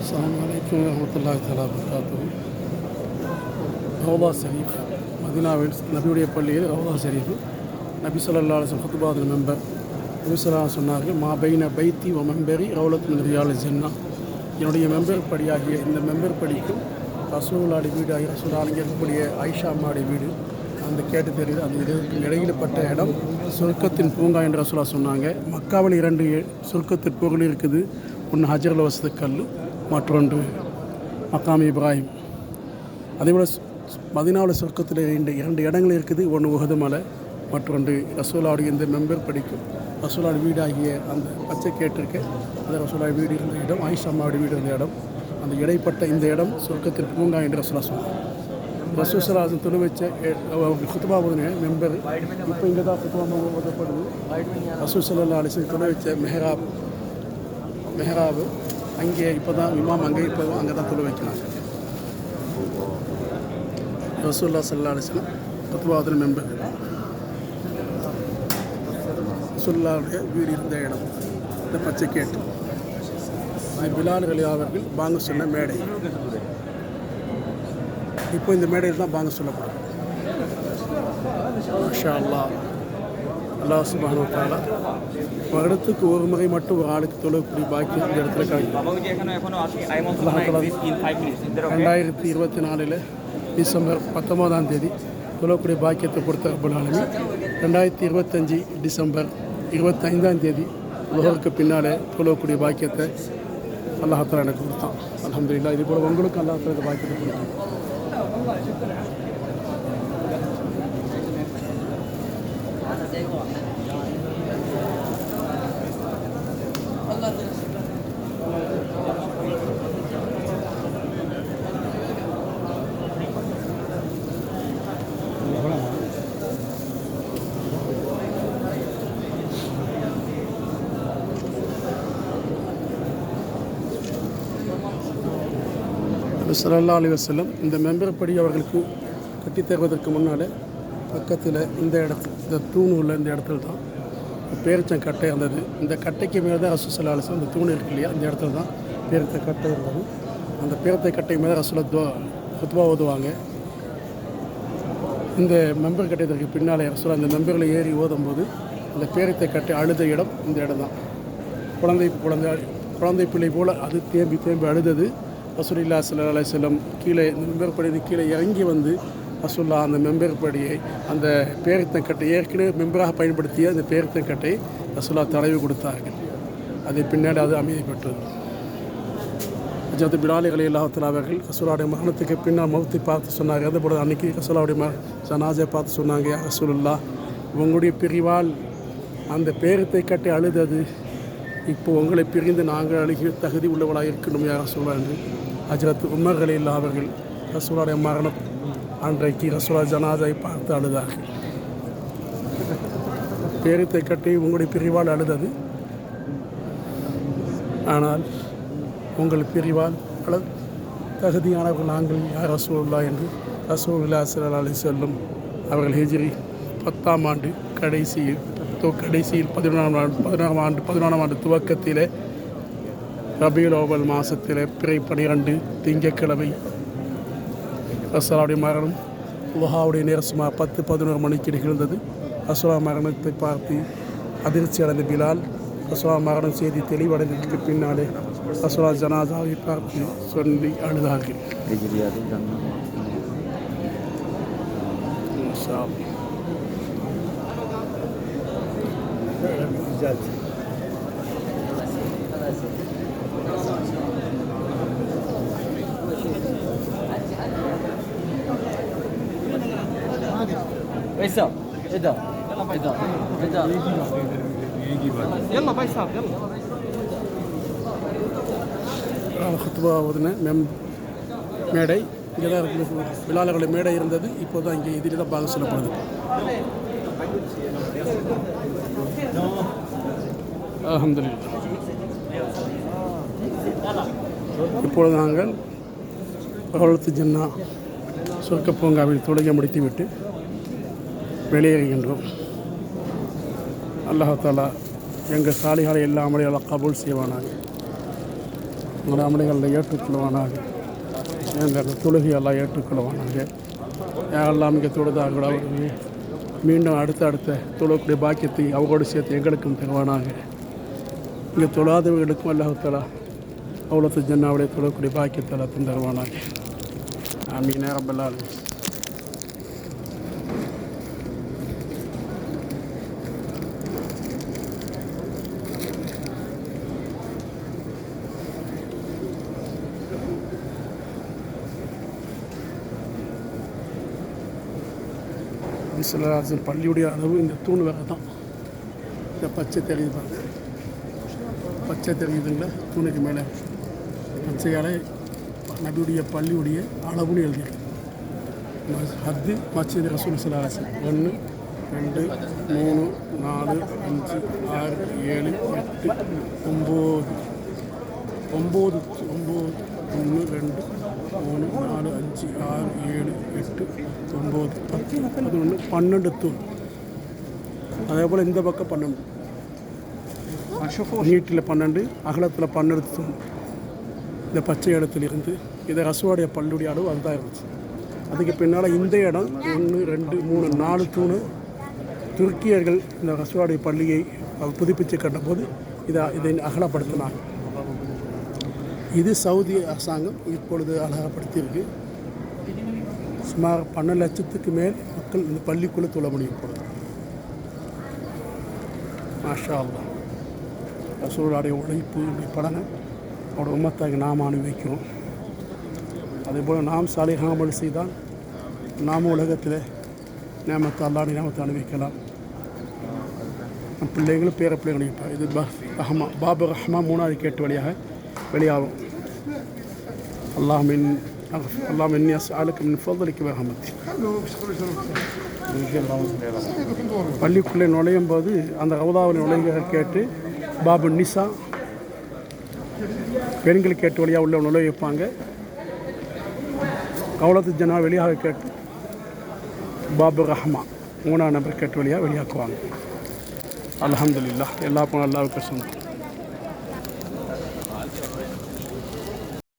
السلام عليكم ورحمة الله تعالى وبركاته. ரவுதா ஷரீஃப் மதீனாவில் நபியுடைய பள்ளியில் ரவுதா ஷரீஃப் நபி ஸல்லல்லாஹு அலைஹி வஸல்லம் குத்துபாதுல் மெம்பர் நபி ஸல்லல்லாஹு சொன்னார்கள், மா பைன பைத்தி வ மெம்பரி ரவுலத் மின் ரியாலில் ஜன்னா. என்னுடைய மெம்பர் படியாகிய இந்த மெம்பர் படிக்கும் ரசூலுல்லாஹி வீடு ஆகிய ரசூல் அங்கே இருக்கக்கூடிய ஆயிஷா அம்மாவுடைய வீடு அந்த கேட்டு தெரியுது. அந்த இதுக்கு இடையில்பட்ட இடம் சுருக்கத்தின் பூங்கா என்று ரசூலா சொன்னாங்க. மக்காவில் 2 சுருக்கத்தின் பொருள் இருக்குது. ஒன்று ஹஜ்ருல் அஸ்வத் கல், மற்றொன்று மக்காம் இப்ராஹிம். அதேபோல் மதீனாவில் சொர்க்கத்தில் 2 இடங்கள் இருக்குது. ஒன்று உஹது மலை, மற்றொன்று ரசூலுல்லாஹுடைய இந்த மெம்பர் படிக்கும் ரசூலுல்லாஹுடைய வீடாகிய அந்த பச்சை கேட்டிருக்க அது ரசூலுல்லாஹுடைய வீடு இருந்த இடம், ஆயிஷா அம்மாவுடைய வீடு இருந்த இடம். அந்த இடைப்பட்ட இந்த இடம் சொர்க்கத்தின் பூங்கா என்று ரசூலா சொன்னார். ரசூல் ஸல்லல்லாஹு அலைஹி வஸல்லம் தொழு வச்ச குத்துபா ஓதுன மெம்பர் இப்போ இங்கே தான் குத்துபா ஓதப்படுது. ரசூல் ஸல்லல்லாஹு அலைஹி வஸல்லம் தொழு வச்ச மெஹராபு அங்கே இப்போ தான் இமாம் அங்கே தான் தொழு வைக்கிறாங்க. ரசூலுல்லாஹி ஸல்லல்லாஹு அலைஹி வஸல்லம் குத்துபா ஓதுன மெம்பர் ரசூலுல்லாஹுடைய வீடு இருந்த இடம் இந்த பச்சை கேட்டு. பிலால் ரலியல்லாஹு அவர்கள் பாங்க சொன்ன மேடை. இப்போ இந்த மேடையில் தான் பாங்க சொல்லப்படும். மாஷா அல்லாஹ். அல்லாஹ் சுப்ஹானஹு வ தஆலா வருடத்துக்கு ஒரு முறை மட்டும் ஒரு ஆளுக்கு தொழக்கூடிய பாக்கியம் இந்த இடத்துல கிடைக்கும். 2024 டிசம்பர் 19 தொழக்கூடிய பாக்கியத்தை கொடுத்த ரப்பல் ஆலமீன் 2025 டிசம்பர் 25 லுஹருக்கு பின்னாலே தொழக்கூடிய பாக்கியத்தை அல்லாஹ் தஆலா எனக்கு கொடுத்தான். அல்ஹம்துலில்லாஹ். இது போல் உங்களுக்கு அல்லாஹ் தஆலா இந்த பாக்கியத்தை கொடுத்தான். ஸல்லல்லாஹு அலைஹி வஸல்லம் இந்த மெம்பர் படி அவர்களுக்கு கட்டித் தருவதற்கு முன்னால் பக்கத்தில் இந்த இடத்துல இந்த தூண் உள்ள இந்த இடத்துல தான் பேரிச்சம் கட்டை இருந்தது. இந்த கட்டைக்கு மேலே தான் ரசூல் ஸல்லல்லாஹு அலைஹி வஸல்லம் இந்த தூண் இருக்கு இல்லையா, இந்த இடத்துல தான் பேரித்த கட்டை இருந்தது. அந்த பேரித்த கட்டை மேலே ரசூல் குத்பா ஓதுவாங்க. இந்த மெம்பர் கட்டியதற்கு பின்னாலே ரசூல் அந்த மெம்பரில் ஏறி ஓதும்போது அந்த பேரித்த கட்டை அழுத இடம் இந்த இடம் தான். குழந்தை பிள்ளை போல் அது தேம்பி அழுதது. ரசூலுல்லாஹி ஸல்லல்லாஹு அலைஹி வஸல்லம் கீழே இந்த மெம்பர் படி கீழே இறங்கி வந்து ரசூலுல்லாஹ் அந்த மெம்பர் படியை அந்த பேரித்தங்கட்டை ஏற்கனவே மெம்பராக பயன்படுத்திய அந்த பேரித்தங்கட்டை ரசூலுல்லாஹ் தடவி கொடுத்தார்கள். அதை பின்னாடி அது அமைதி பெற்றது. ஹஜ்ரத் பிலால் ரலியல்லாஹு தஆலா அவர்கள் ரசூலுல்லாஹுடைய மரணத்துக்கு பின்னால் மௌத்தை பார்த்து சொன்னாங்க. அதுபோல் அன்றைக்கி ரசூலுல்லாஹுடைய ஜனாஸை பார்த்து சொன்னாங்க, ரசூலுல்லாஹ் உங்களுடைய பிரிவால் அந்த பேரித்தை கட்டை அழுதது, இப்போ உங்களை பிரிந்து நாங்கள் அழுகி தகுதி உள்ளவளாக இருக்கணும் யா ரசூலுல்லாஹ் என்று ஹஜ்ரத் உமர் ரலியல்லாஹு அவர்கள் ரசூலுல்லாஹுடைய மரணம் அன்றைக்கு ரசூலுல்லாஹ் ஜனாஸை பார்த்து அழுதார்கள். பேரித்தை கட்டி உங்களுடைய பிரிவால் அழுதது, ஆனால் உங்கள் பிரிவால் தகுதியானவர்கள் நாங்கள் யா ரசூலுல்லாஹ் என்று ரசூலுல்லாஹி ஸல்லல்லாஹு அலைஹி வஸல்லம் அவர்கள் ஹிஜ்ரி 10ஆம் ஆண்டு கடைசியில் 11ஆம் ஆண்டு துவக்கத்தில் ரபியுல் அவ்வல் மாதத்தில் பிறை 12 திங்கட்கிழமை ரசூலுல்லாஹுடைய மரணம் லுஹாவுடைய நேரம் சுமார் 10-11 மணிக்கு நிகழ்ந்தது. ரசூலுல்லாஹ் மரணத்தை பார்த்து அதிர்ச்சி அடைந்த பிலால் ரசூலுல்லாஹ் மரணம் செய்தி தெளிவடைந்ததற்கு பின்னாலே ரசூலுல்லாஹ் ஜனாஸாவை பார்த்து சொல்லி அழுதார்கள். पैसा इधर इधर इधर يلا भाई साहब يلا. குத்பா ஓதுன மேடை இங்கே தான் பிலாலுடைய மேடை இருந்தது. இப்போ தான் இங்கே இதில் தான் பாகம் சொல்லப்படுது. அல்ஹம்துலில்லாஹ். இப்பொழுது நாங்கள் ரவுலத்து ஜன்னா சொர்க்க பூங்காவில் தொழுகை முடித்துவிட்டு வெளியேறுகின்றோம். அல்லாஹ் தஆலா எங்கள் சாலிகளை எல்லா அமலையும் கபூல் செய்வானாங்க. உங்களை அமலிகளில் ஏற்றுக்கொள்வானாக. எங்கள் தொழுகையெல்லாம் ஏற்றுக்கொள்வானாங்க. யாரெல்லாம் இங்கே தொழுதாங்களோ அவர்கள் மீண்டும் அடுத்த தொழக்கூடிய பாக்கியத்தை அவரோடு சேர்த்து எங்களுக்கும் தருவானாங்க. இங்கே தொழாதவர்களுக்கும் அல்லாஹ் அவ்வளோத்து ஜன்னாவுடைய தொழக்கூடிய பாக்கியத்தை எல்லாம் தருவானாங்க. ஆமீன் யா ரப்பல் ஆலமீன். சிலராசன் பள்ளியுடைய அளவு இந்த தூண் வேலை தான். இந்த பச்சை தெரியுது பாருங்க, பச்சை தெரியுதுங்களா? தூணுக்கு மேலே பச்சையால் நபியுடைய பள்ளியுடைய அளவுன்னு எழுதியிருக்கு. ஹத்து மஸ்ஜித் ரசூல் ஸல்லல்லாஹு அலைஹி வஸல்லம் 1 2 3 4 5 6 7 8 9 1 2 3 4 5 6 7 8 9 10 11 12 தூண். அதே போல் இந்த பக்கம் 12, நீட்டில் 12, அகலத்தில் 12 தூண். இந்த பச்சை இடத்துலேருந்து இதை ரசுவாடைய பள்ளியுடைய அளவு அதுதான் இருந்துச்சு. அதுக்கு பின்னால் இந்த இடம் 1 2 3 4 தூண் துருக்கியர்கள் இந்த ரசுவாடைய பள்ளியை புதுப்பித்து கட்டபோது இதை அகலப்படுத்தினாங்க. இது சவுதி அரசாங்கம் இப்பொழுது அழகப்படுத்தியிருக்கு. சுமார் 12 லட்சத்துக்கு மேல் மக்கள் இந்த பள்ளிக்குள்ளே தொழ முடியும். இப்பொழுது மாஷா அல்லாஹ் ரசூலுடைய உழைப்பு பலனை அவரோட உம்மத்தாக நாம் அனுபவிக்கிறோம். அதேபோல் நாம் சாலிஹான அமல் செய்தால் நாம் உலகத்தில் நேமத்தை அல்லாஹ்வுடைய நேமத்தை அனுபவிக்கலாம். பிள்ளைங்களும் பேர பிள்ளைகளும் இருப்பார். இது பாபு ரஹ்மா 3வது கேட்டு வழியாக வெளியாகும். அல்லாஹ் இன்னி அஸ்அலுக மின் ஃபضلிக வ ரஹ்மத்திக். பள்ளிக்குள்ளே நுழையும் போது அந்த ரவுதாவில் நுழைக கேட்டு பாபு நிசா பெண்கள் கேட்டு வழியாக உள்ள நுழைய வைப்பாங்க. கௌலத்து ஜனா வெளியாக கேட்டு பாபு ரஹ்மா 3ஆம் நபர் கேட்டு வழியாக வெளியாக்குவாங்க. அல்ஹம்துலில்லாஹ். எல்லா அல்லாஹ்வுக்கு சொந்தம்.